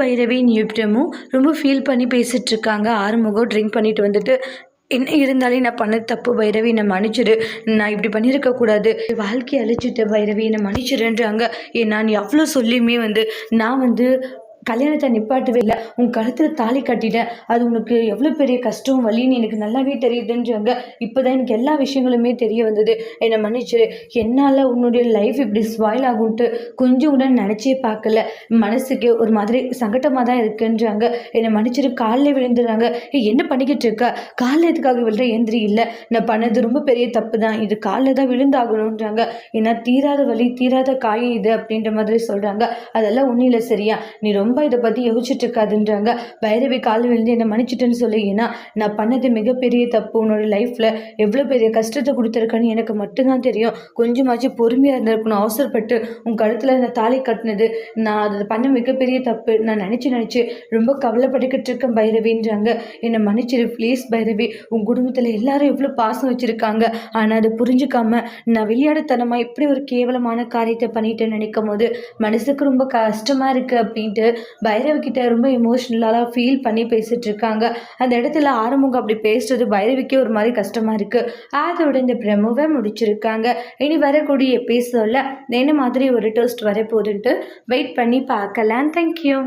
பைரவியின் யுப்டமும் ரொம்ப ஃபீல் பண்ணி பேசிகிட்டு இருக்காங்க. ஆறுமுகம் ட்ரிங்க் பண்ணிட்டு வந்துட்டு, என்ன இருந்தாலும் நான் பண்ணது தப்பு பைரவி, என்னை மன்னிச்சிடு. நான் இப்படி பண்ணியிருக்கக்கூடாது. வாழ்க்கையை அழிச்சிட்டேன் பைரவி, என்னை மன்னிச்சிடுன்றாங்க. நான் எவ்வளோ சொல்லியுமே நான் கல்யாணத்தை நிப்பாட்டவே இல்லை. உன் கழுத்தில் தாலி கட்டிட்டேன். அது உனக்கு எவ்வளோ பெரிய கஷ்டம் வலின்னு எனக்கு நல்லாவே தெரியுதுன்றாங்க. இப்போ தான் எனக்கு எல்லா விஷயங்களுமே தெரிய வந்தது. என்னை மன்னிச்சிடு. என்னால் உன்னுடைய லைஃப் இப்படி ஸ்பாயில் ஆகும்ன்ட்டு கொஞ்சம் கூட நினச்சே பார்க்கல. மனசுக்கு ஒரு மாதிரி சங்கட்டமாக தான் இருக்குன்றாங்க. என்னை மன்னிச்சிடு. காலில் விழுந்துடுறாங்க. என்ன பண்ணிக்கிட்டு இருக்க? காலில் எதுக்காக விழுற? எந்திரி. இல்லை, நான் பண்ணது ரொம்ப பெரிய தப்பு தான். இது காலில் தான் விழுந்தாகணுன்றாங்க. ஏன்னா தீராத வலி தீராத காயம் இது அப்படின்ற மாதிரி சொல்கிறாங்க. அதெல்லாம் ஒன்றும் இல்லை சரியா? நீ ரொம்ப இதை பற்றி யோசிச்சுட்டு இருக்காதுன்றாங்க. பைரவி காலில் விழுந்து என்னை மன்னிச்சிட்டேன்னு சொல்லி, ஏன்னா நான் பண்ணது மிகப்பெரிய தப்பு. உன்னோட லைஃப்பில் எவ்வளோ பெரிய கஷ்டத்தை கொடுத்துருக்கான்னு எனக்கு மட்டும்தான் தெரியும். கொஞ்சமாச்சும் பொறுமையாக இருந்திருக்கணும். அவசரப்பட்டு உன் கழுத்தில் இந்த தாலி கட்டினது நான் அதை பண்ண மிகப்பெரிய தப்பு. நான் நினச்சி ரொம்ப கவலைப்பட்டுக்கிட்டு இருக்கேன் பைரவின்றாங்க. என்னை மன்னிச்சிரு ப்ளீஸ் பைரவி. உன் குடும்பத்தில் எல்லாரும் எவ்வளோ பாசம் வச்சுருக்காங்க. ஆனால் அதை புரிஞ்சுக்காம நான் விளையாடுத்தனமாக இப்படி ஒரு கேவலமான காரியத்தை பண்ணிட்டு நினைக்கும் போது மனசுக்கு ரொம்ப கஷ்டமாக இருக்குது அப்படின்ட்டு பைரவி கிட்ட ரொம்ப எமோஷ்னலாக ஃபீல் பண்ணி பேசிட்டு இருக்காங்க. அந்த இடத்துல ஆறுமுகம் அப்படி பேசுறது பைரவிக்கே ஒரு மாதிரி கஷ்டமா இருக்கு. அதோட இந்த ப்ரெமோவை முடிச்சிருக்காங்க. இனி வரக்கூடிய எபிசோட்ல என்ன மாதிரி ஒரு டோஸ்ட் வரப்போகுதுன்ட்டு வெயிட் பண்ணி பார்க்கலாம். தேங்க்யூ.